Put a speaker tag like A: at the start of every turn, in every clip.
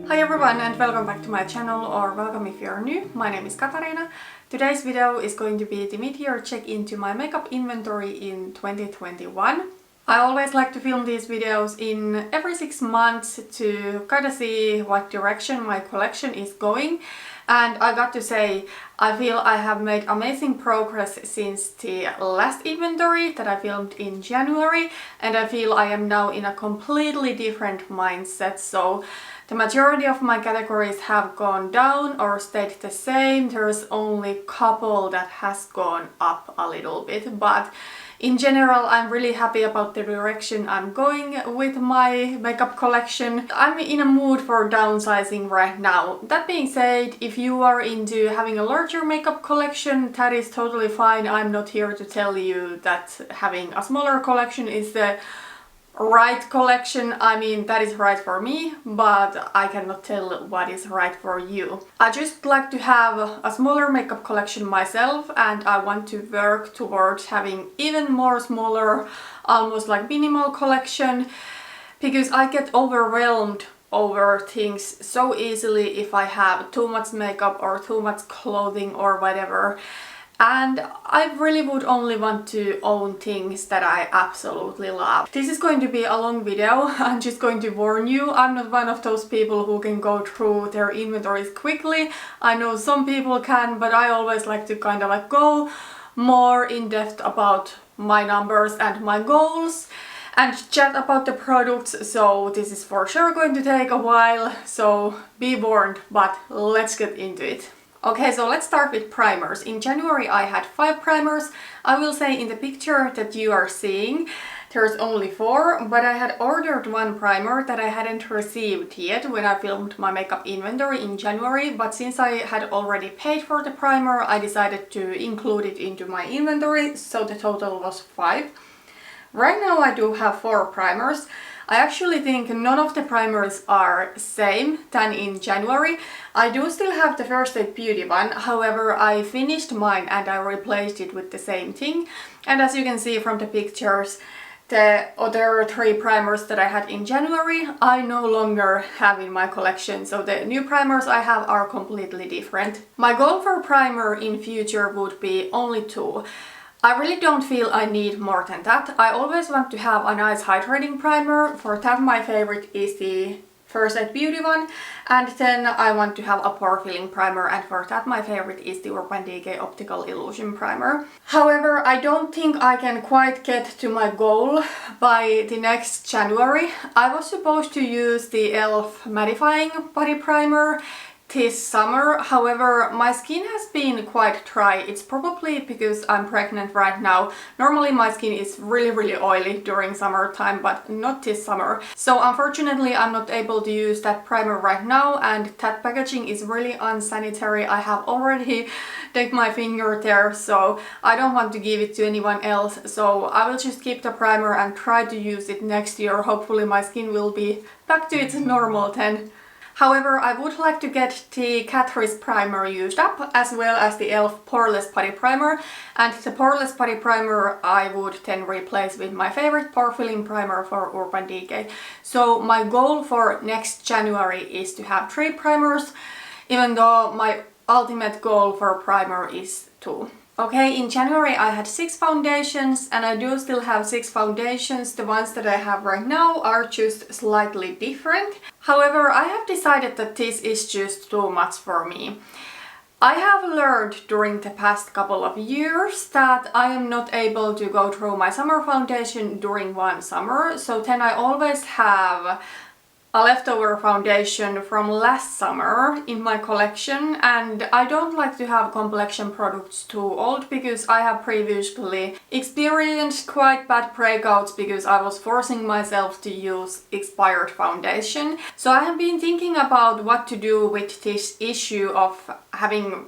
A: Hi everyone and welcome back to my channel, or welcome if you're new. My name is Katarina. Today's video is going to be the mid-year check into my makeup inventory in 2021. I always like to film these videos in every 6 months to kind of see what direction my collection is going. And I got to say, I feel I have made amazing progress since the last inventory that I filmed in January, and I feel I am now in a completely different mindset. So the majority of my categories have gone down or stayed the same. There's only a couple that has gone up a little bit, but in general, I'm really happy about the direction I'm going with my makeup collection. I'm in a mood for downsizing right now. That being said, if you are into having a larger makeup collection, that is totally fine. I'm not here to tell you that having a smaller collection is the right collection. I mean, that is right for me, but I cannot tell what is right for you. I just like to have a smaller makeup collection myself, and I want to work towards having even more smaller, almost like minimal collection, because I get overwhelmed over things so easily if I have too much makeup or too much clothing or whatever. And I really would only want to own things that I absolutely love. This is going to be a long video. I'm just going to warn you, I'm not one of those people who can go through their inventories quickly. I know some people can, but I always like to kind of like go more in depth about my numbers and my goals and chat about the products. So this is for sure going to take a while, so be warned, but let's get into it. Okay, so let's start with primers. In January I had 5 primers. I will say in the picture that you are seeing there's only 4, but I had ordered 1 primer that I hadn't received yet when I filmed my makeup inventory in January, but since I had already paid for the primer, I decided to include it into my inventory, so the total was 5. Right now I do have 4 primers. I actually think none of the primers are same than in January. I do still have the First Aid Beauty one, however I finished mine and I replaced it with the same thing. And as you can see from the pictures, the other 3 primers that I had in January I no longer have in my collection, so the new primers I have are completely different. My goal for primer in future would be only 2. I really don't feel I need more than that. I always want to have a nice hydrating primer. For that my favorite is the First Aid Beauty one, and then I want to have a pore filling primer, and for that my favorite is the Urban Decay Optical Illusion primer. However, I don't think I can quite get to my goal by the next January. I was supposed to use the e.l.f. mattifying body primer this summer, however my skin has been quite dry. It's probably because I'm pregnant right now. Normally my skin is really oily during summertime, but not this summer. So unfortunately I'm not able to use that primer right now, and that packaging is really unsanitary. I have already taken my finger there, so I don't want to give it to anyone else. So I will just keep the primer and try to use it next year. Hopefully my skin will be back to its normal then. However, I would like to get the Catrice primer used up, as well as the e.l.f. Poreless Putty Primer, and the Poreless Putty Primer I would then replace with my favorite pore filling primer for Urban Decay. So my goal for next January is to have 3 primers, even though my ultimate goal for primer is 2. Okay, in January I had 6 foundations, and I do still have 6 foundations. The ones that I have right now are just slightly different. However, I have decided that this is just too much for me. I have learned during the past couple of years that I am not able to go through my summer foundation during one summer, so then I always have a leftover foundation from last summer in my collection, and I don't like to have complexion products too old because I have previously experienced quite bad breakouts because I was forcing myself to use expired foundation. So I have been thinking about what to do with this issue of having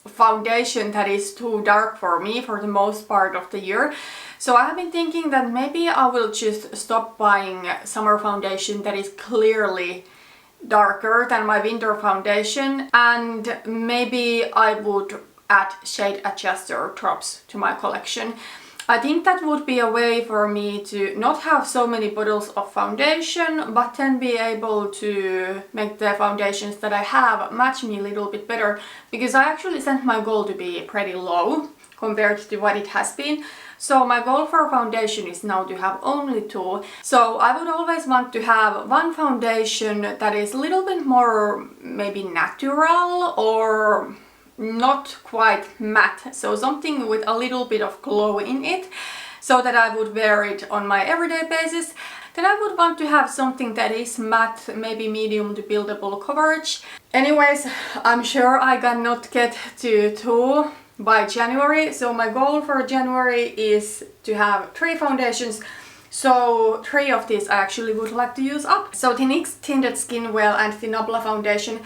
A: foundation that is too dark for me for the most part of the year. So I have been thinking that maybe I will just stop buying summer foundation that is clearly darker than my winter foundation, and maybe I would add shade adjuster drops to my collection. I think that would be a way for me to not have so many bottles of foundation, but then be able to make the foundations that I have match me a little bit better, because I actually set my goal to be pretty low compared to what it has been. So my goal for foundation is now to have only 2. So I would always want to have one foundation that is a little bit more maybe natural or not quite matte, so something with a little bit of glow in it, so that I would wear it on my everyday basis. Then I would want to have something that is matte, maybe medium to buildable coverage. Anyways, I'm sure I cannot get to 2 by January, so my goal for January is to have 3 foundations. So 3 of these I actually would like to use up. So the NYX Tinted Skin Well and the Nabla foundation,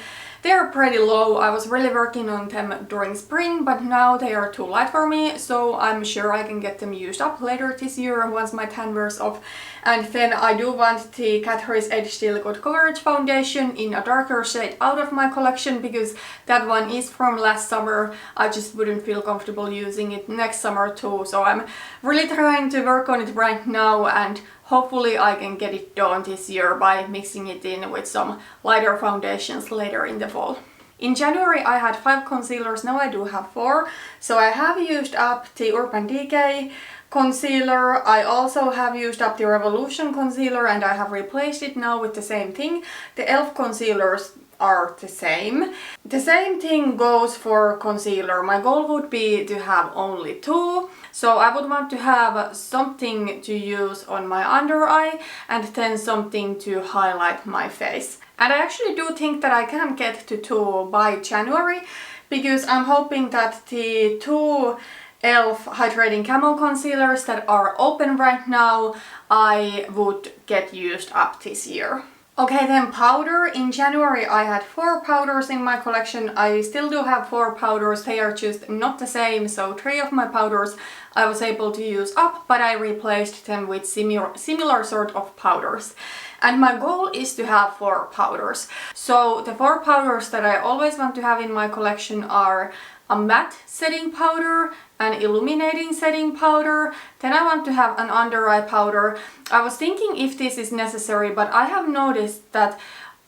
A: they are pretty low. I was really working on them during spring, but now they are too light for me, so I'm sure I can get them used up later this year once my tan wears off. And then I do want the Catrice Edge Still Good Coverage foundation in a darker shade out of my collection, because that one is from last summer. I just wouldn't feel comfortable using it next summer too, so I'm really trying to work on it right now, and hopefully I can get it done this year by mixing it in with some lighter foundations later in the fall. In January I had 5 concealers, now I do have 4. So I have used up the Urban Decay concealer, I also have used up the Revolution concealer and I have replaced it now with the same thing. The e.l.f. concealers are the same. The same thing goes for concealer. My goal would be to have only 2. So I would want to have something to use on my under eye and then something to highlight my face. And I actually do think that I can get to 2 by January, because I'm hoping that the 2 e.l.f. Hydrating Camo concealers that are open right now, I would get used up this year. Okay, then powder. In January I had 4 powders in my collection. I still do have 4 powders, they are just not the same, so 3 of my powders I was able to use up, but I replaced them with similar sort of powders. And my goal is to have 4 powders. So the 4 powders that I always want to have in my collection are a matte setting powder, an illuminating setting powder, then I want to have an under eye powder. I was thinking if this is necessary, but I have noticed that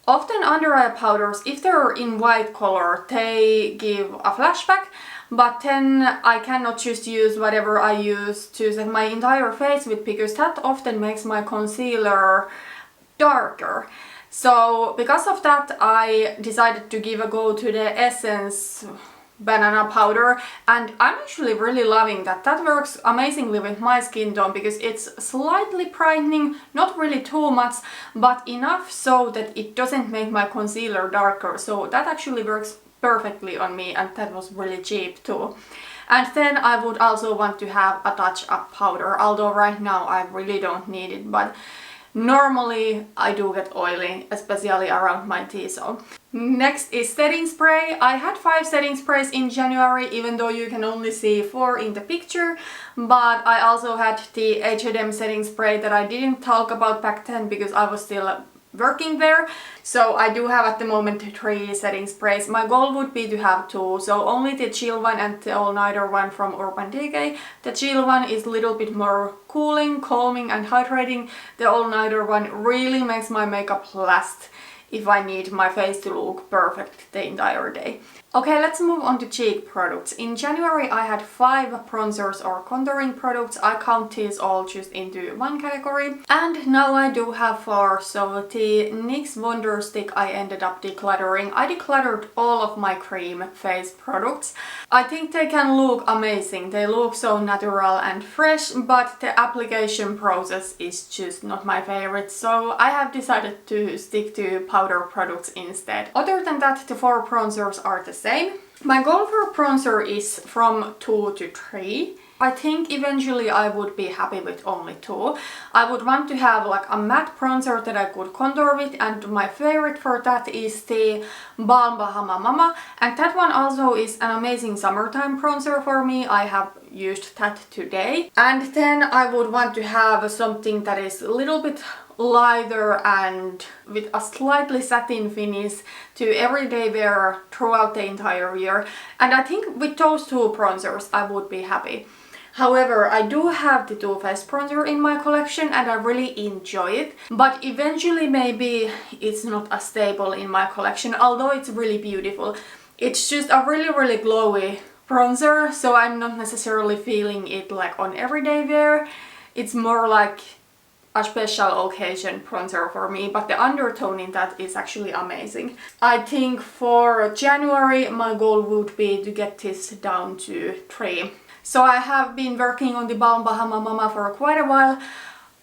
A: often under eye powders, if they're in white color, they give a flashback, but then I cannot just use whatever I use to set my entire face with, because that often makes my concealer darker. So because of that I decided to give a go to the Essence banana powder, and I'm actually really loving that. That works amazingly with my skin tone, because it's slightly brightening, not really too much, but enough so that it doesn't make my concealer darker. So that actually works perfectly on me, and that was really cheap too. And then I would also want to have a touch-up powder, although right now I really don't need it, but normally I do get oily, especially around my T-zone. Next is setting spray. I had 5 setting sprays in January, even though you can only see 4 in the picture, but I also had the H&M setting spray that I didn't talk about back then because I was still working there. So I do have at the moment 3 setting sprays. My goal would be to have 2, so only the chill one and the all-nighter one from Urban Decay. The chill one is a little bit more cooling, calming and hydrating. The all-nighter one really makes my makeup last if I need my face to look perfect the entire day. Okay, let's move on to cheek products. In January I had 5 bronzers or contouring products. I count these all just into one category. And now I do have 4. So the NYX Wonder Stick I ended up decluttering. I decluttered all of my cream face products. I think they can look amazing. They look so natural and fresh, but the application process is just not my favorite. So I have decided to stick to powder products instead. Other than that, the 4 bronzers are the same. My goal for bronzer is from 2 to 3. I think eventually I would be happy with only 2. I would want to have like a matte bronzer that I could contour with, and my favorite for that is the Balm Bahama Mama, and that one also is an amazing summertime bronzer for me. I have used that today. And then I would want to have something that is a little bit lighter and with a slightly satin finish to everyday wear throughout the entire year. And I think with those 2 bronzers I would be happy. However, I do have the Too Faced bronzer in my collection and I really enjoy it. But eventually maybe it's not as stable in my collection, although it's really beautiful. It's just a really glowy bronzer, so I'm not necessarily feeling it like on everyday wear. It's more like a special occasion bronzer for me, but the undertone in that is actually amazing. I think for January my goal would be to get this down to 3. So I have been working on the Balm Bahama Mama for quite a while.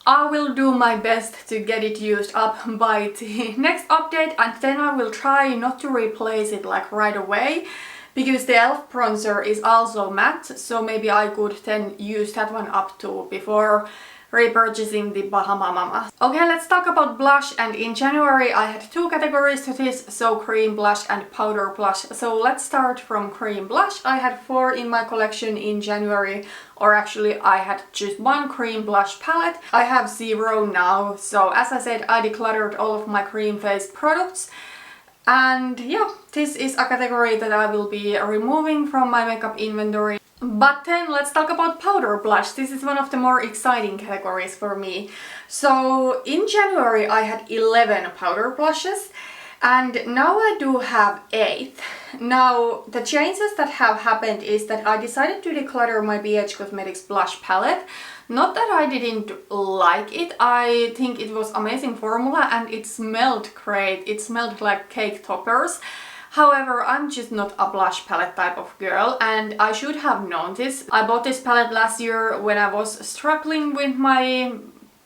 A: I will do my best to get it used up by the next update, and then I will try not to replace it like right away, because the e.l.f. bronzer is also matte, so maybe I could then use that one up too before repurchasing the Bahama Mama. Okay, let's talk about blush, and in January I had 2 categories to this, so cream blush and powder blush. So let's start from cream blush. I had 4 in my collection in January, or actually I had just 1 cream blush palette. I have 0 now, so as I said, I decluttered all of my cream face products. And yeah, this is a category that I will be removing from my makeup inventory. But then let's talk about powder blush. This is one of the more exciting categories for me. So in January I had 11 powder blushes, and now I do have 8. Now the changes that have happened is that I decided to declutter my BH Cosmetics blush palette. Not that I didn't like it, I think it was amazing formula and it smelled great. It smelled like cake toppers. However, I'm just not a blush palette type of girl, and I should have known this. I bought this palette last year when I was struggling with my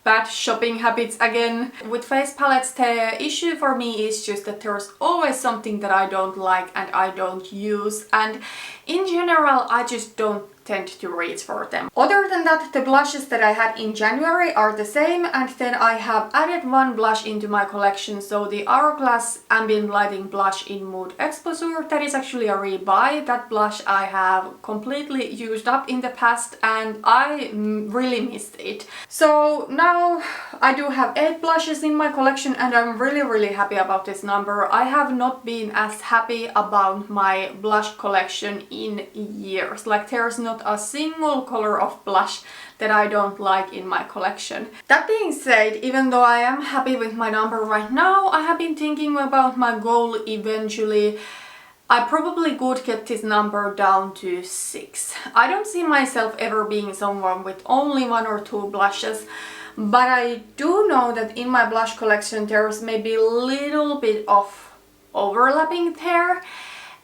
A: bad shopping habits again. With face palettes, the issue for me is just that there's always something that I don't like and I don't use, and in general I just don't tend to reach for them. Other than that, the blushes that I had in January are the same, and then I have added 1 blush into my collection, so the Hourglass Ambient Lighting Blush in Mood Exposure. That is actually a rebuy. That blush I have completely used up in the past and I really missed it. So now I do have 8 blushes in my collection and I'm really happy about this number. I have not been as happy about my blush collection in years. Like, there's not a single color of blush that I don't like in my collection. That being said, even though I am happy with my number right now, I have been thinking about my goal eventually. I probably could get this number down to 6. I don't see myself ever being someone with only 1 or 2 blushes, but I do know that in my blush collection there's maybe a little bit of overlapping there.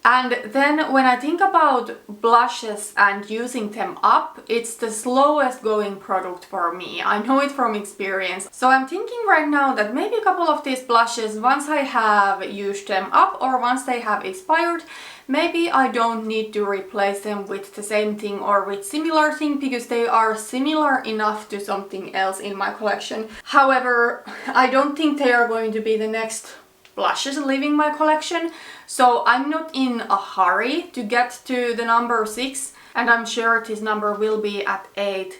A: And then when I think about blushes and using them up, it's the slowest going product for me. I know it from experience. So I'm thinking right now that maybe a couple of these blushes, once I have used them up or once they have expired, maybe I don't need to replace them with the same thing or with similar thing, because they are similar enough to something else in my collection. However, I don't think they are going to be the next blushes leaving my collection, so I'm not in a hurry to get to the number 6, and I'm sure this number will be at 8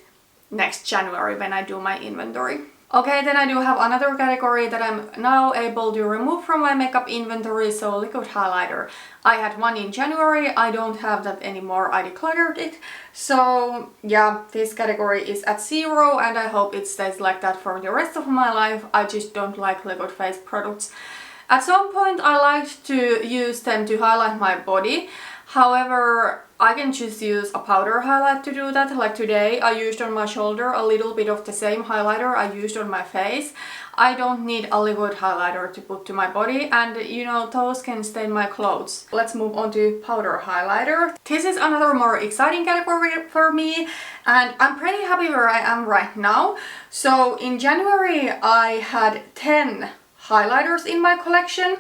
A: next January when I do my inventory. Okay, then I do have another category that I'm now able to remove from my makeup inventory, so liquid highlighter. I had 1 in January, I don't have that anymore, I decluttered it. So yeah, this category is at 0 and I hope it stays like that for the rest of my life. I just don't like liquid face products. At some point I liked to use them to highlight my body. However, I can just use a powder highlight to do that. Like today I used on my shoulder a little bit of the same highlighter I used on my face. I don't need a liquid highlighter to put to my body, and you know, those can stain my clothes. Let's move on to powder highlighter. This is another more exciting category for me and I'm pretty happy where I am right now. So in January I had 10 highlighters in my collection,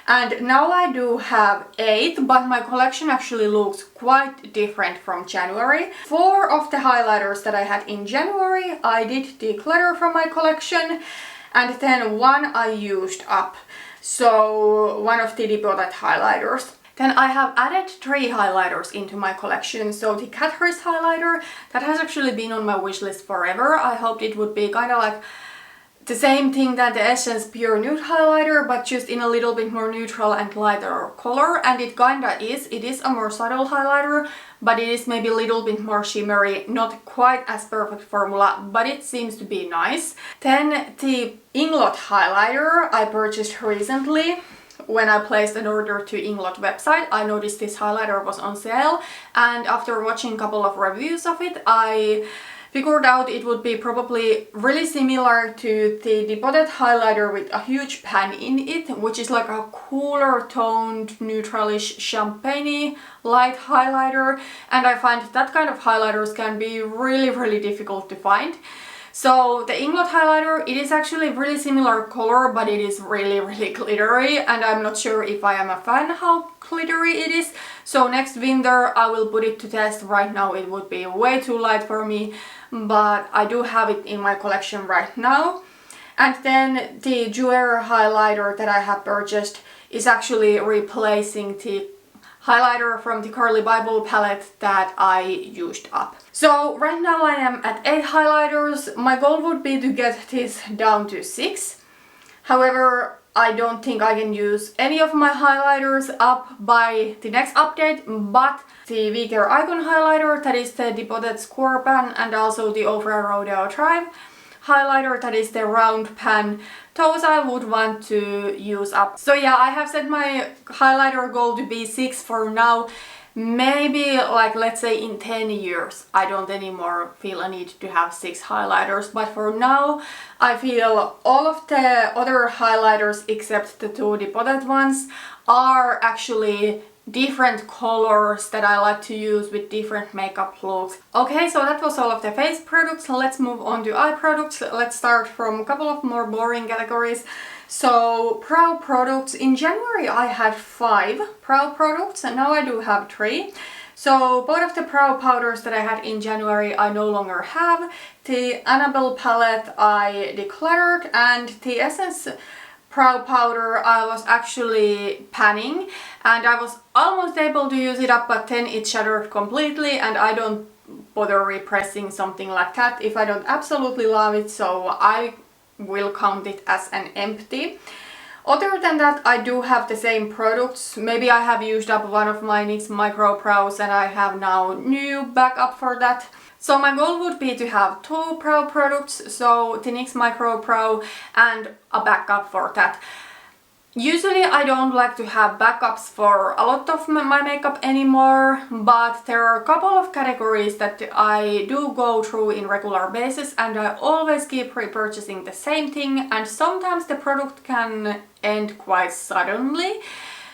A: and now I do have 8, but my collection actually looks quite different from January. 4 of the highlighters that I had in January I did declutter from my collection, and then 1 I used up, so one of the deposit highlighters. Then I have added 3 highlighters into my collection. So the Catrice highlighter, that has actually been on my wishlist forever. I hoped it would be kind of like the same thing that the Essence Pure Nude Highlighter, but just in a little bit more neutral and lighter color, and it kinda is. It is a more subtle highlighter, but it is maybe a little bit more shimmery, not quite as perfect formula, but it seems to be nice. Then the Inglot highlighter I purchased recently. When I placed an order to Inglot website, I noticed this highlighter was on sale, and after watching a couple of reviews of it, I figured out it would be probably really similar to the depotted highlighter with a huge pan in it, which is like a cooler toned, neutralish, champagne light highlighter, and I find that kind of highlighters can be really difficult to find. So the Inglot highlighter, it is actually really similar color, but it is really glittery, and I'm not sure if I am a fan how glittery it is. So next winter I will put it to test. Right now it would be way too light for me, but I do have it in my collection right now. And then the Jouer highlighter that I have purchased is actually replacing the highlighter from the Carly Bible palette that I used up. So right now I am at 8 highlighters. My goal would be to get this down to 6. However, I don't think I can use any of my highlighters up by the next update, but the Weaker Icon highlighter, that is the depotted square pan, and also the Ofra Rodeo Drive highlighter, that is the round pan, those I would want to use up. So yeah, I have set my highlighter goal to be 6 for now. Maybe like, let's say in 10 years I don't anymore feel a need to have 6 highlighters, but for now I feel all of the other highlighters except the 2 depotted ones are actually different colors that I like to use with different makeup looks. Okay, so that was all of the face products. Let's move on to eye products. Let's start from a couple of more boring categories. So brow products. In January I had 5 brow products, and now I do have 3. So both of the brow powders that I had in January I no longer have. The Annabelle palette I decluttered, and the Essence brow powder I was actually panning, and I was almost able to use it up, but then it shattered completely, and I don't bother repressing something like that if I don't absolutely love it, so I will count it as an empty. Other than that, I do have the same products. Maybe I have used up one of my NYX micro brows and I have now new backup for that. So my goal would be to have 2 brow products, so the NYX micro brow and a backup for that. Usually I don't like to have backups for a lot of my makeup anymore, but there are a couple of categories that I do go through in regular basis, and I always keep repurchasing the same thing, and sometimes the product can end quite suddenly.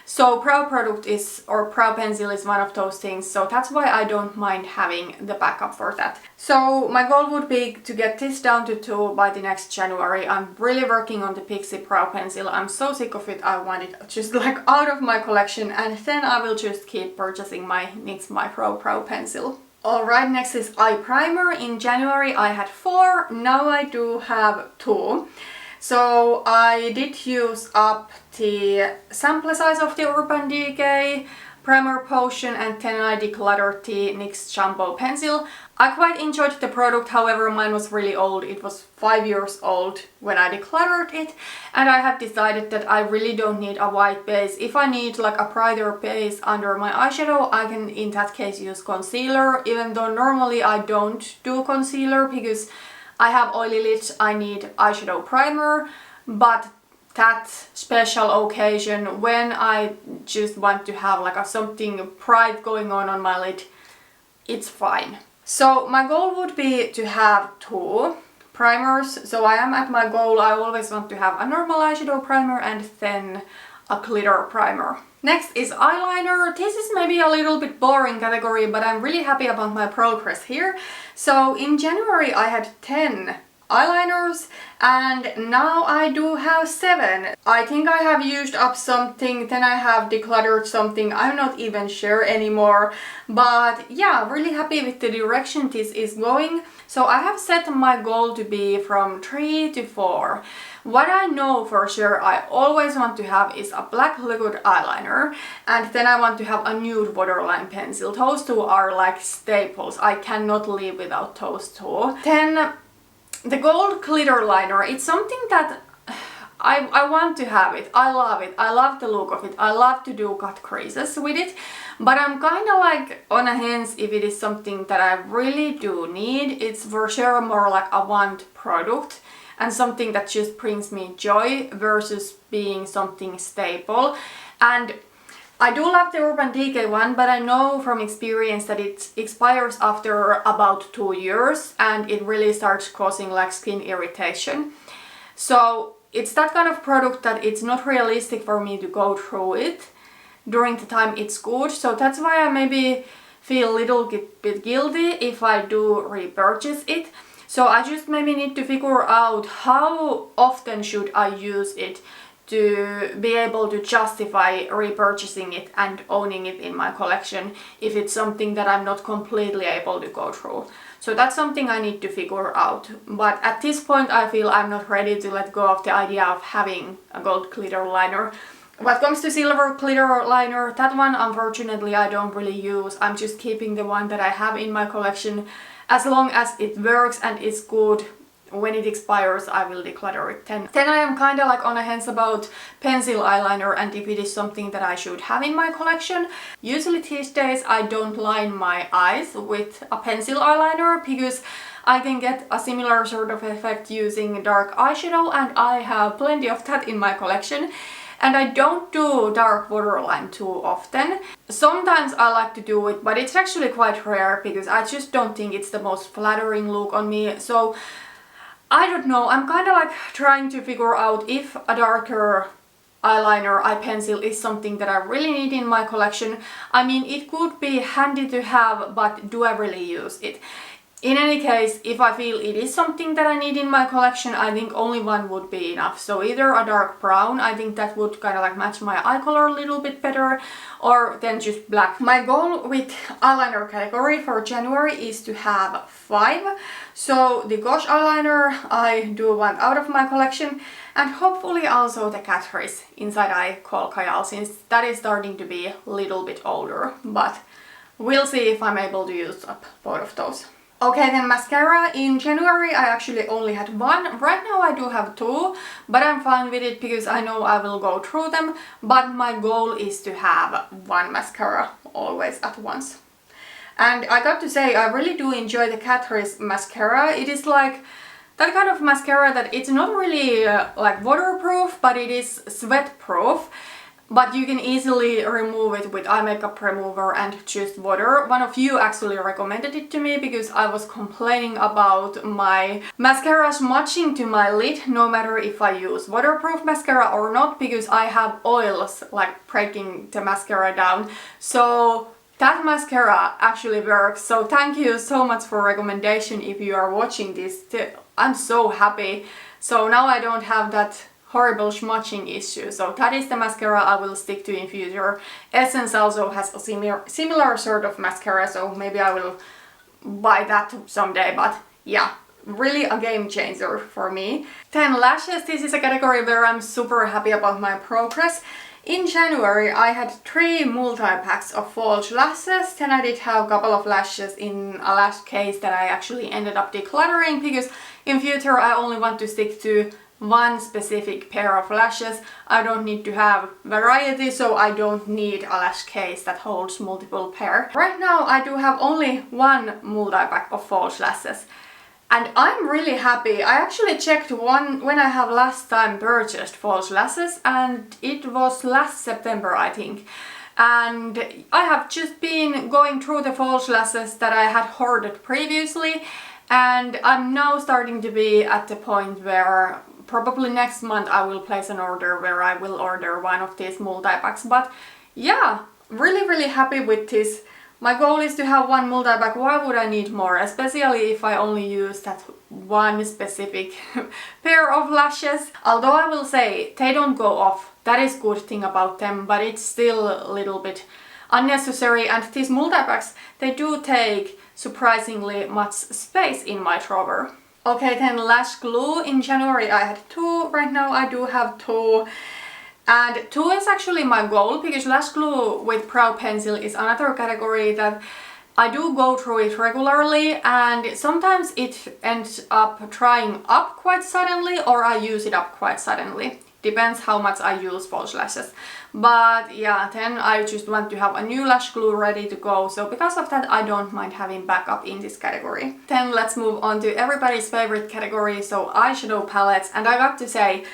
A: So brow product is, or brow pencil is one of those things, so that's why I don't mind having the backup for that. So my goal would be to get this down to 2 by the next January. I'm really working on the Pixie brow pencil. I'm so sick of it, I want it just like out of my collection, and then I will just keep purchasing my NYX Micro Brow Pencil. Alright, next is eye primer. In January I had 4, now I do have 2. So I did use up the sample size of the Urban Decay primer potion, and then I decluttered the NYX Shampoo Pencil. I quite enjoyed the product, however mine was really old. It was 5 years old when I decluttered it, and I have decided that I really don't need a white base. If I need like a brighter base under my eyeshadow, I can in that case use concealer, even though normally I don't do concealer because I have oily lids, I need eyeshadow primer, but that special occasion when I just want to have like something bright going on my lid, it's fine. So my goal would be to have 2 primers, so I am at my goal. I always want to have a normal eyeshadow primer and then a glitter primer. Next is eyeliner. This is maybe a little bit boring category, but I'm really happy about my progress here. So in January I had 10 eyeliners, and now I do have 7. I think I have used up something, then I have decluttered something, I'm not even sure anymore. But yeah, really happy with the direction this is going. So I have set my goal to be from 3 to 4. What I know for sure I always want to have is a black liquid eyeliner, and then I want to have a nude waterline pencil. Those 2 are like staples. I cannot live without those 2. Then the gold glitter liner, it's something that I want to have it. I love it. I love the look of it. I love to do cut creases with it. But I'm kind of like on a hence if it is something that I really do need. It's for sure more like a want product and something that just brings me joy versus being something staple. And I do love the Urban Decay one, but I know from experience that it expires after about 2 years and it really starts causing like skin irritation. So it's that kind of product that it's not realistic for me to go through it during the time it's good. So that's why I maybe feel a little bit guilty if I do repurchase it. So I just maybe need to figure out how often should I use it to be able to justify repurchasing it and owning it in my collection if it's something that I'm not completely able to go through. So that's something I need to figure out. But at this point I feel I'm not ready to let go of the idea of having a gold glitter liner. When it comes to silver glitter liner, that one unfortunately I don't really use. I'm just keeping the one that I have in my collection as long as it works and is good. When it expires, I will declutter it. Then I am kind of like on a hence about pencil eyeliner and if it is something that I should have in my collection. Usually these days I don't line my eyes with a pencil eyeliner because I can get a similar sort of effect using dark eyeshadow and I have plenty of that in my collection. And I don't do dark waterline too often. Sometimes I like to do it, but it's actually quite rare because I just don't think it's the most flattering look on me. So I don't know, I'm kind of like trying to figure out if a darker eyeliner, eye pencil is something that I really need in my collection. I mean, it could be handy to have, but do I really use it? In any case, if I feel it is something that I need in my collection, I think only one would be enough. So either a dark brown, I think that would kind of like match my eye color a little bit better, or then just black. My goal with eyeliner category for January is to have 5. So the Gosh eyeliner I do want out of my collection, and hopefully also the Catrice Inside Eye Kohl Kajal, since that is starting to be a little bit older, but we'll see if I'm able to use up both of those. Okay, then mascara. In January I actually only had 1. Right now I do have 2, but I'm fine with it because I know I will go through them. But my goal is to have 1 mascara always at once. And I got to say, I really do enjoy the Catrice mascara. It is like that kind of mascara that it's not really like waterproof, but it is sweat proof. But you can easily remove it with eye makeup remover and just water. One of you actually recommended it to me because I was complaining about my mascara smudging to my lid no matter if I use waterproof mascara or not, because I have oils like breaking the mascara down. So that mascara actually works. So thank you so much for recommendation if you are watching this. I'm so happy. So now I don't have that horrible smudging issue. So that is the mascara I will stick to in future. Essence also has a similar sort of mascara, so maybe I will buy that someday, but yeah, really a game changer for me. Then lashes, this is a category where I'm super happy about my progress. In January I had 3 multi-packs of false lashes, then I did have a couple of lashes in a lash case that I actually ended up decluttering because in future I only want to stick to 1 specific pair of lashes. I don't need to have variety, so I don't need a lash case that holds multiple pair. Right now I do have only 1 multi-pack of false lashes. And I'm really happy. I actually checked when I have last time purchased false lashes, and it was last September I think. And I have just been going through the false lashes that I had hoarded previously, and I'm now starting to be at the point where probably next month I will place an order where I will order 1 of these multi-packs. But yeah, really happy with this. My goal is to have 1 multi-pack. Why would I need more? Especially if I only use that 1 specific pair of lashes. Although I will say they don't go off. That is good thing about them, but it's still a little bit unnecessary. And these multi-packs, they do take surprisingly much space in my drawer. Okay, then Lash Glue. In January I had 2, right now I do have 2. And 2 is actually my goal because Lash Glue with brow pencil is another category that I do go through it regularly, and sometimes it ends up drying up quite suddenly, or I use it up quite suddenly. Depends how much I use false lashes. But yeah, then I just want to have a new lash glue ready to go, so because of that I don't mind having backup in this category. Then let's move on to everybody's favorite category, so eyeshadow palettes. And I got to say,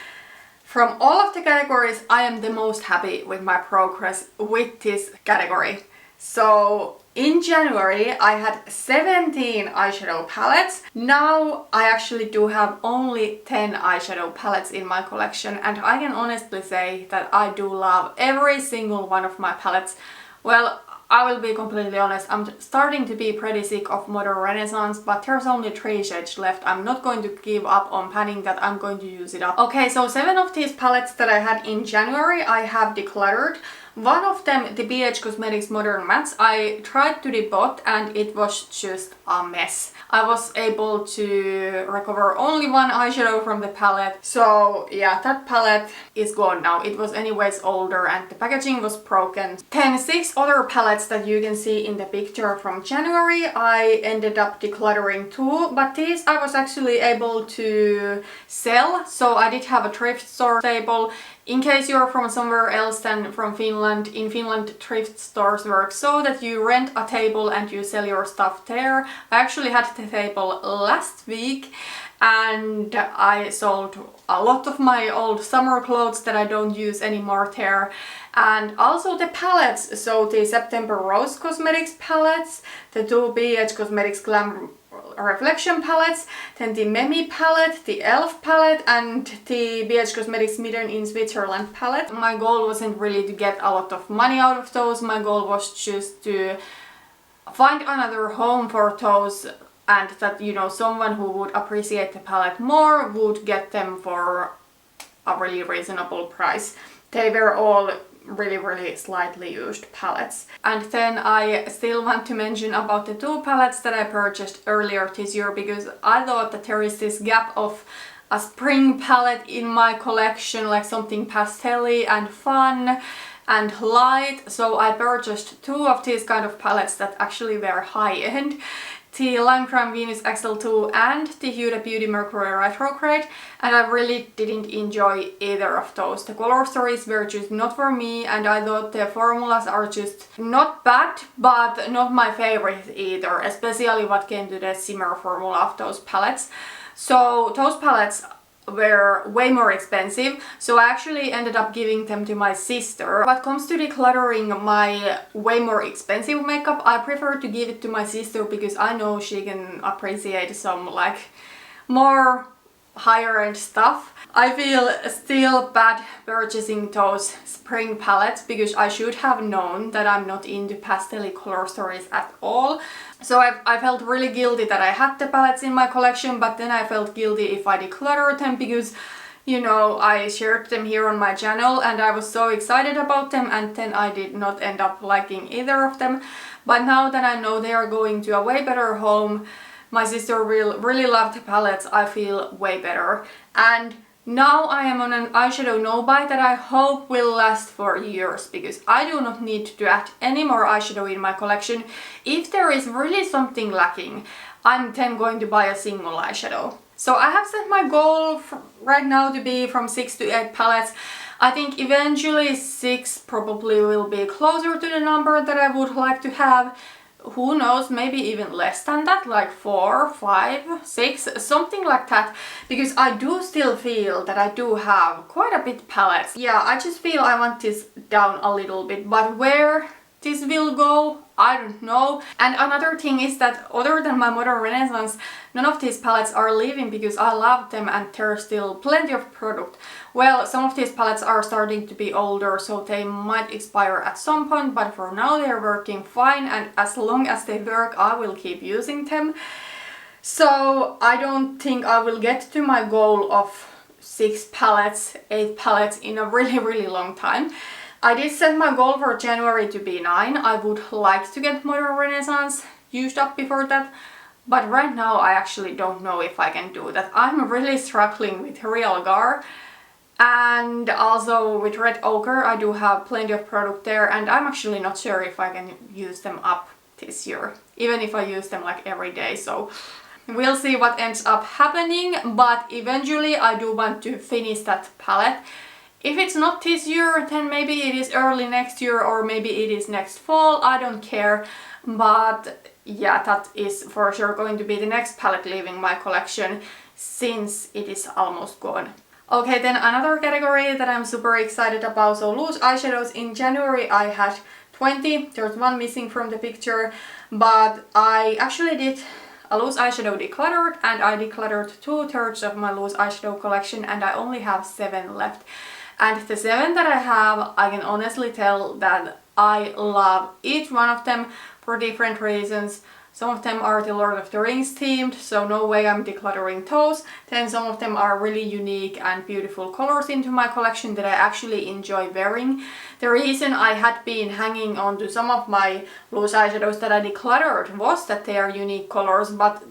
A: from all of the categories, I am the most happy with my progress with this category. So in January I had 17 eyeshadow palettes. Now I actually do have only 10 eyeshadow palettes in my collection, and I can honestly say that I do love every single one of my palettes. Well, I will be completely honest, I'm starting to be pretty sick of Modern Renaissance, but there's only 3 shades left. I'm not going to give up on planning that I'm going to use it up. Okay, so 7 of these palettes that I had in January I have decluttered. One of them, the BH Cosmetics Modern Mattes, I tried to debot and it was just a mess. I was able to recover only one eyeshadow from the palette. So yeah, that palette is gone now. It was anyways older and the packaging was broken. Then 6 other palettes that you can see in the picture from January, I ended up decluttering too, but these I was actually able to sell. So I did have a thrift store table. In case you're from somewhere else than from Finland, in Finland thrift stores work so that you rent a table and you sell your stuff there. I actually had the table last week and I sold a lot of my old summer clothes that I don't use anymore there. And also the palettes, so the September Rose Cosmetics palettes, the 2 BH Cosmetics Glam Reflection palettes, then the Memi palette, the Elf palette, and the BH Cosmetics Midden in Switzerland palette. My goal wasn't really to get a lot of money out of those, my goal was just to find another home for those, and that, you know, someone who would appreciate the palette more would get them for a really reasonable price. They were all really slightly used palettes. And then I still want to mention about the 2 palettes that I purchased earlier this year, because I thought that there is this gap of a spring palette in my collection, like something pastel-y and fun and light. So I purchased 2 of these kind of palettes that actually were high-end. The Lime Crime Venus XL2 and the Huda Beauty Mercury Retrograde, and I really didn't enjoy either of those. The color stories were just not for me, and I thought the formulas are just not bad, but not my favorite either, especially what came to the shimmer formula of those palettes. So those palettes were way more expensive, so I actually ended up giving them to my sister. When it comes to decluttering my way more expensive makeup, I prefer to give it to my sister because I know she can appreciate some like more higher end stuff. I feel still bad purchasing those spring palettes because I should have known that I'm not into pastel color stories at all. So I felt really guilty that I had the palettes in my collection, but then I felt guilty if I decluttered them because, you know, I shared them here on my channel and I was so excited about them, and then I did not end up liking either of them. But now that I know they are going to a way better home, my sister will really love the palettes, I feel way better. And now I am on an eyeshadow no-buy that I hope will last for years, because I do not need to add any more eyeshadow in my collection. If there is really something lacking, I'm then going to buy a single eyeshadow. So I have set my goal right now to be from 6 to 8 palettes. I think eventually 6 probably will be closer to the number that I would like to have. Who knows, maybe even less than that, like 4, 5, 6, something like that, because I do still feel that I do have quite a bit palettes. Yeah, I just feel I want this down a little bit, but where this will go, I don't know. And another thing is that other than my Modern Renaissance, none of these palettes are leaving because I love them and there's still plenty of product. Well, some of these palettes are starting to be older, so they might expire at some point, but for now they're working fine, and as long as they work, I will keep using them. So I don't think I will get to my goal of 6 palettes, 8 palettes in a really long time. I did set my goal for January to be 9. I would like to get Modern Renaissance used up before that, but right now I actually don't know if I can do that. I'm really struggling with Real Gar, and also with Red Ochre. I do have plenty of product there, and I'm actually not sure if I can use them up this year. even if I use them like every day. So we'll see what ends up happening, but eventually I do want to finish that palette. If it's not this year, then maybe it is early next year or maybe it is next fall, I don't care. But yeah, that is for sure going to be the next palette leaving my collection since it is almost gone. Okay, then another category that I'm super excited about, so loose eyeshadows. In January I had 20, there's one missing from the picture, but I actually did a loose eyeshadow decluttered and I decluttered 2/3 of my loose eyeshadow collection and I only have 7 left. And the 7 that I have, I can honestly tell that I love each one of them for different reasons. Some of them are the Lord of the Rings themed, so no way I'm decluttering those. Then some of them are really unique and beautiful colors into my collection that I actually enjoy wearing. The reason I had been hanging on to some of my loose eyeshadows that I decluttered was that they are unique colors, but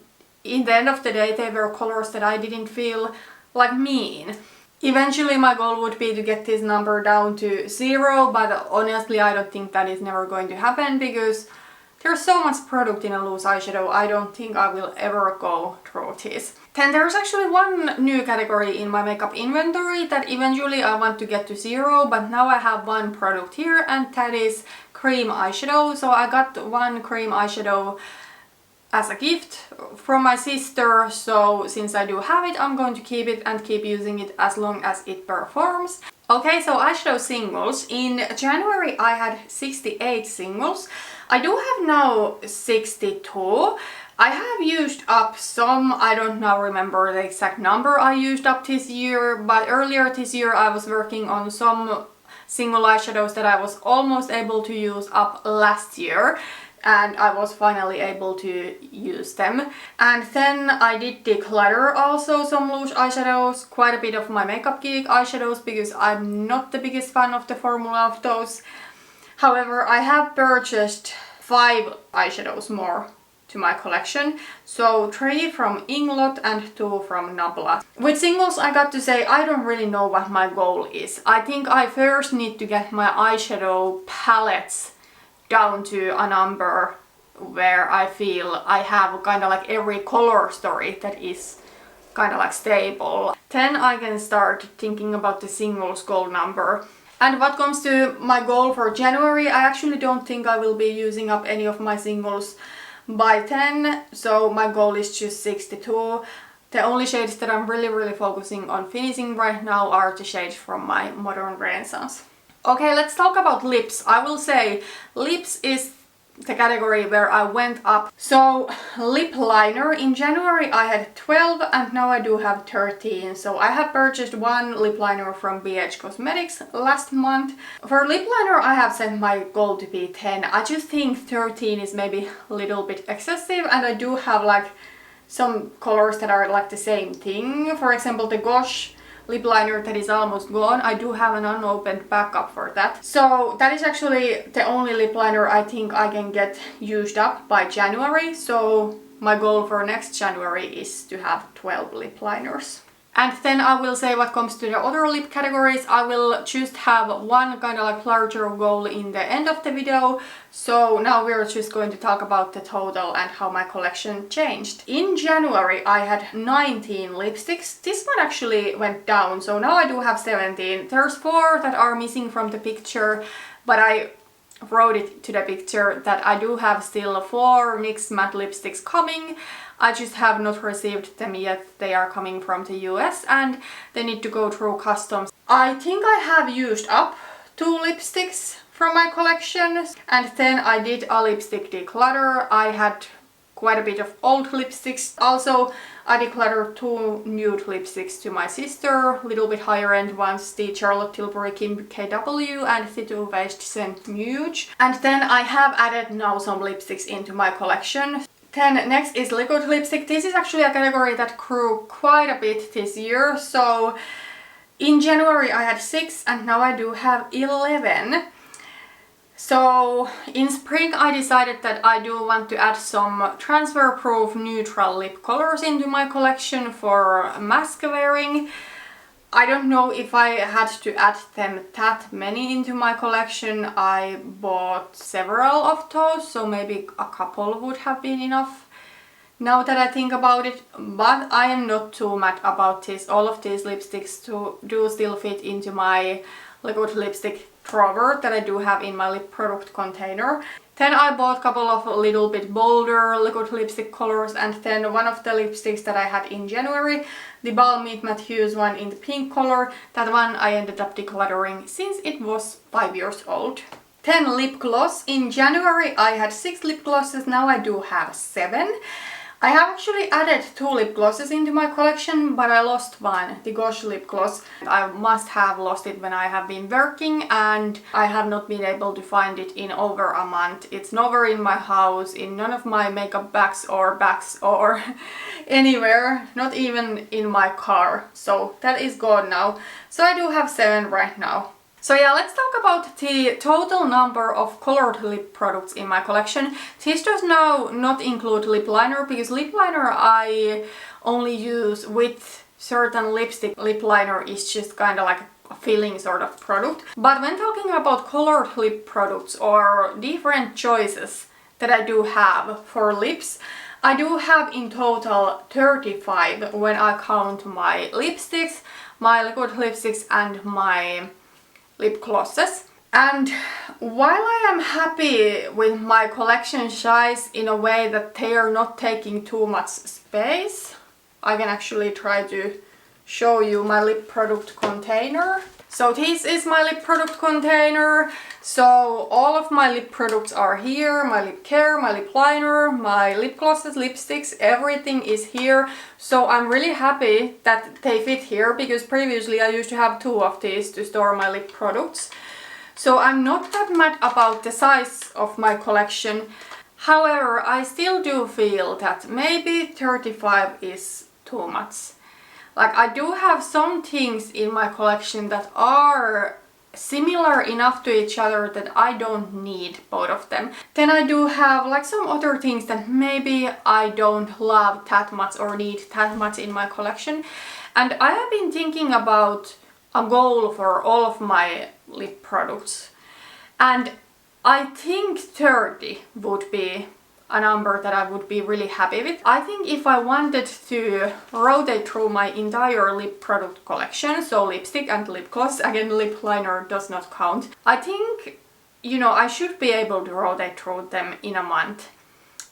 A: in the end of the day they were colors that I didn't feel like mean. Eventually my goal would be to get this number down to 0, but honestly I don't think that is never going to happen because there's so much product in a loose eyeshadow, I don't think I will ever go through this. Then there's actually one new category in my makeup inventory that eventually I want to get to 0, but now I have one product here and that is cream eyeshadow. So I got one cream eyeshadow as a gift from my sister, so since I do have it, I'm going to keep it and keep using it as long as it performs. Okay, so eyeshadow singles. In January I had 68 singles. I do have now 62. I have used up some, I don't now remember the exact number I used up this year, but earlier this year I was working on some single eyeshadows that I was almost able to use up last year. And I was finally able to use them. And then I did declutter also some loose eyeshadows, quite a bit of my Makeup Geek eyeshadows because I'm not the biggest fan of the formula of those. However, I have purchased 5 eyeshadows more to my collection. So 3 from Inglot and 2 from Nabla. With singles I got to say I don't really know what my goal is. I think I first need to get my eyeshadow palettes down to a number where I feel I have kind of like every color story that is kind of like stable. Then I can start thinking about the singles goal number. And what comes to my goal for January, I actually don't think I will be using up any of my singles by 10, so my goal is just 62. The only shades that I'm really focusing on finishing right now are the shades from my Modern Renaissance. Okay, let's talk about lips. I will say lips is the category where I went up. So lip liner, in January I had 12 and now I do have 13. So I have purchased one lip liner from BH Cosmetics last month. For lip liner I have set my goal to be 10. I just think 13 is maybe a little bit excessive and I do have like some colors that are like the same thing. For example, the Gosh lip liner that is almost gone. I do have an unopened backup for that. So that is actually the only lip liner I think I can get used up by January. So my goal for next January is to have 12 lip liners. And then I will say what comes to the other lip categories, I will just have one kind of like larger goal in the end of the video. So now we're just going to talk about the total and how my collection changed. In January I had 19 lipsticks. This one actually went down, so now I do have 17. There's 4 that are missing from the picture, but I wrote it to the picture that I do have still 4 NYX matte lipsticks coming. I just have not received them yet. They are coming from the US and they need to go through customs. I think I have used up 2 lipsticks from my collection and then I did a lipstick declutter. I had quite a bit of old lipsticks. Also, I decluttered 2 nude lipsticks to my sister, little bit higher end ones, the Charlotte Tilbury Kim KW and the Too Faced Scent Nude. And then I have added now some lipsticks into my collection. Then next is liquid lipstick. This is actually a category that grew quite a bit this year. So in January I had 6 and now I do have 11. So in spring I decided that I do want to add some transfer proof neutral lip colors into my collection for mask wearing. I don't know if I had to add them that many into my collection. I bought several of those, so maybe a couple would have been enough now that I think about it. But I am not too mad about this. All of these lipsticks do still fit into my liquid lipstick drawer that I do have in my lip product container. Then I bought a couple of a little bit bolder liquid lipstick colors, and then one of the lipsticks that I had in January, the Balmain Matthews one in the pink color, that one I ended up decluttering since it was 5 years old. Then lip gloss. In January I had 6 lip glosses, now I do have 7. I have actually added 2 lip glosses into my collection, but I lost one, the Gosh lip gloss. I must have lost it when I have been working, and I have not been able to find it in over a month. It's nowhere in my house, in none of my makeup bags or anywhere, not even in my car. So that is gone now. So I do have 7 right now. So yeah, let's talk about the total number of colored lip products in my collection. This does now not include lip liner, because lip liner I only use with certain lipstick. Lip liner is just kind of like a filling sort of product. But when talking about colored lip products or different choices that I do have for lips, I do have in total 35 when I count my lipsticks, my liquid lipsticks and my lip glosses. And while I am happy with my collection size in a way that they are not taking too much space, I can actually try to show you my lip product container. So this is my lip product container. So all of my lip products are here, my lip care, my lip liner, my lip glosses, lipsticks, everything is here. So I'm really happy that they fit here, because previously I used to have 2 of these to store my lip products. So I'm not that mad about the size of my collection. However, I still do feel that maybe 35 is too much. Like, I do have some things in my collection that are similar enough to each other that I don't need both of them. Then I do have like some other things that maybe I don't love that much or need that much in my collection. And I have been thinking about a goal for all of my lip products. And I think 30 would be a number that I would be really happy with. I think if I wanted to rotate through my entire lip product collection, so lipstick and lip gloss, again lip liner does not count, I think, you know, I should be able to rotate through them in a month.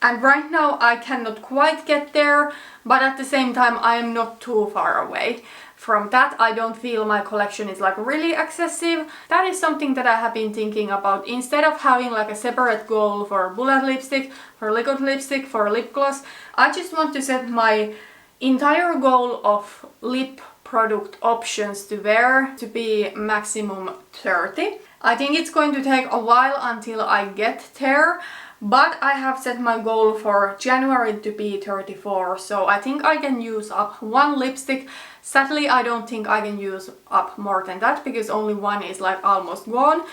A: And right now I cannot quite get there, but at the same time I am not too far away from that. I don't feel my collection is like really excessive. That is something that I have been thinking about. Instead of having like a separate goal for bullet lipstick, for liquid lipstick, for lip gloss, I just want to set my entire goal of lip product options to wear to be maximum 30. I think it's going to take a while until I get there, but I have set my goal for January to be 34, so I think I can use up 1 lipstick. Sadly, I don't think I can use up more than that, because only 1 is like almost gone.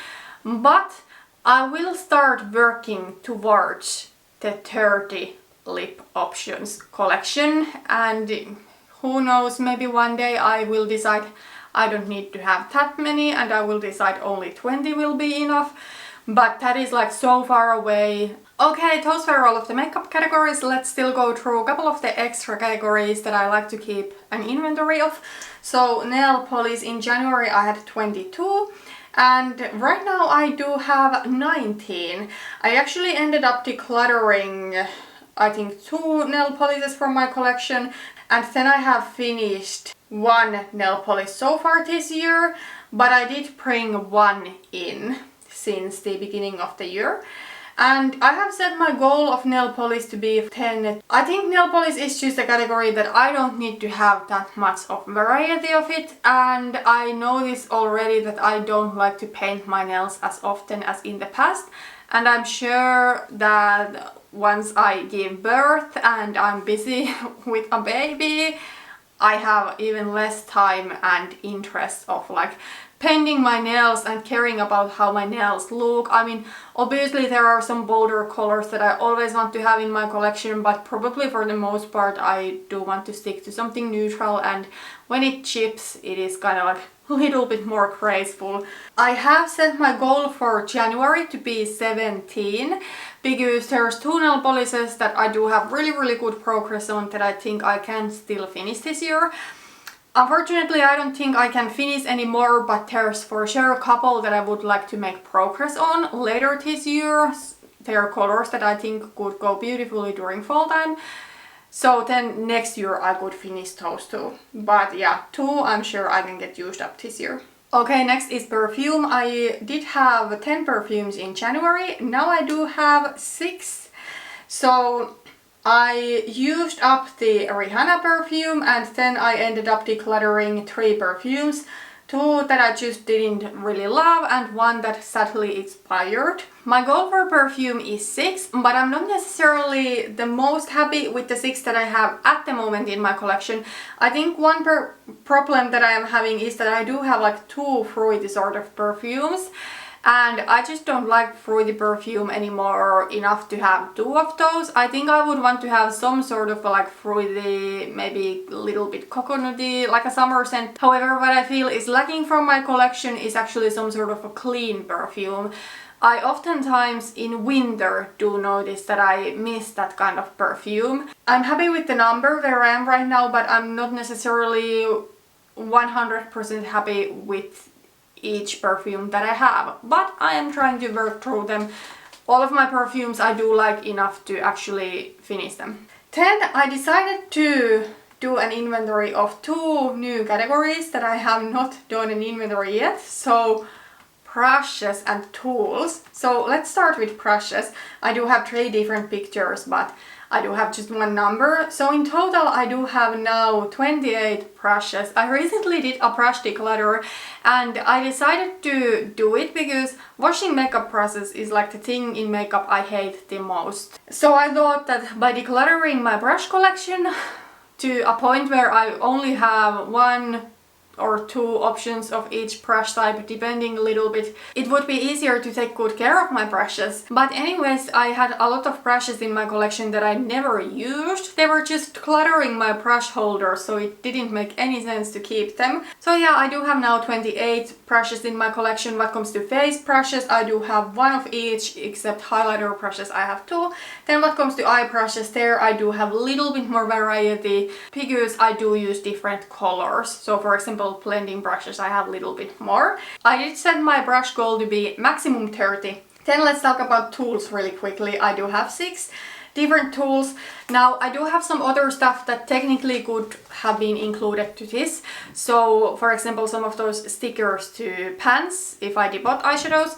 A: But I will start working towards the 30 lip options collection, and who knows, maybe one day I will decide I don't need to have that many and I will decide only 20 will be enough. But that is like so far away. Okay, those were all of the makeup categories. Let's still go through a couple of the extra categories that I like to keep an inventory of. So nail polish, in January I had 22 and right now I do have 19. I actually ended up decluttering I think 2 nail polishes from my collection, and then I have finished 1 nail polish so far this year, but I did bring 1 in since the beginning of the year. And I have set my goal of nail polish to be 10. I think nail polish is just a category that I don't need to have that much of variety of it, and I know this already that I don't like to paint my nails as often as in the past, and I'm sure that once I give birth and I'm busy with a baby, I have even less time and interest of like painting my nails and caring about how my nails look. I mean, obviously there are some bolder colors that I always want to have in my collection, but probably for the most part I do want to stick to something neutral, and when it chips it is kind of like a little bit more graceful. I have set my goal for January to be 17 because there's 2 nail polishes that I do have really good progress on that I think I can still finish this year. Unfortunately, I don't think I can finish anymore, but there's for sure a couple that I would like to make progress on later this year. They are colors that I think could go beautifully during fall time. So then next year I could finish those 2. But yeah, 2 I'm sure I can get used up this year. Okay, next is perfume. I did have 10 perfumes in January. Now I do have 6. So I used up the Rihanna perfume, and then I ended up decluttering 3 perfumes. 2 that I just didn't really love and 1 that sadly expired. My goal for perfume is 6, but I'm not necessarily the most happy with the 6 that I have at the moment in my collection. I think one problem that I am having is that I do have like 2 fruity sort of perfumes. And I just don't like fruity perfume anymore enough to have 2 of those. I think I would want to have some sort of like fruity, maybe a little bit coconutty, like a summer scent. However, what I feel is lacking from my collection is actually some sort of a clean perfume. I oftentimes in winter do notice that I miss that kind of perfume. I'm happy with the number where I am right now, but I'm not necessarily 100% happy with each perfume that I have, but I am trying to work through them. All of my perfumes I do like enough to actually finish them. Then I decided to do an inventory of 2 new categories that I have not done an inventory yet. So brushes and tools. So let's start with brushes. I do have 3 different pictures, but I do have just 1 number. So in total I do have now 28 brushes. I recently did a brush declutter and I decided to do it because washing makeup brushes is like the thing in makeup I hate the most. So I thought that by decluttering my brush collection to a point where I only have 1 or 2 options of each brush type depending a little bit, it would be easier to take good care of my brushes. But anyways, I had a lot of brushes in my collection that I never used. They were just cluttering my brush holder, so it didn't make any sense to keep them. So yeah, I do have now 28 brushes in my collection. When it comes to face brushes, I do have 1 of each, except highlighter brushes I have 2. Then when it comes to eye brushes, there I do have a little bit more variety because I do use different colors. So for example, blending brushes I have a little bit more. I did set my brush goal to be maximum 30. Then let's talk about tools really quickly. I do have 6 different tools. Now I do have some other stuff that technically could have been included to this. So for example, some of those stickers to pans if I debought eyeshadows.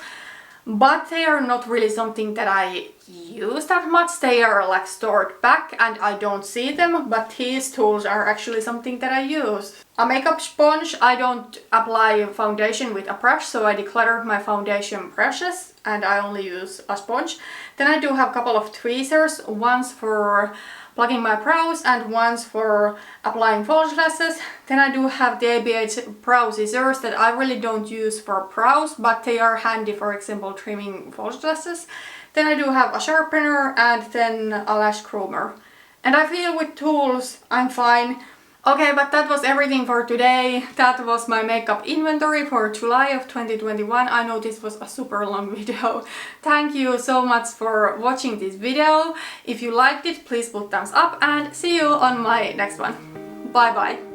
A: But they are not really something that I use that much. They are like stored back and I don't see them, but these tools are actually something that I use. A makeup sponge. I don't apply foundation with a brush, so I decluttered my foundation brushes and I only use a sponge. Then I do have a couple of tweezers, one's for plugging my brows and one's for applying false lashes. Then I do have the ABH brow scissors that I really don't use for brows, but they are handy, for example, trimming false lashes. Then I do have a sharpener and then a lash groomer. And I feel with tools I'm fine. Okay, but that was everything for today. That was my makeup inventory for July of 2021. I know this was a super long video. Thank you so much for watching this video. If you liked it, please put thumbs up and see you on my next one. Bye bye.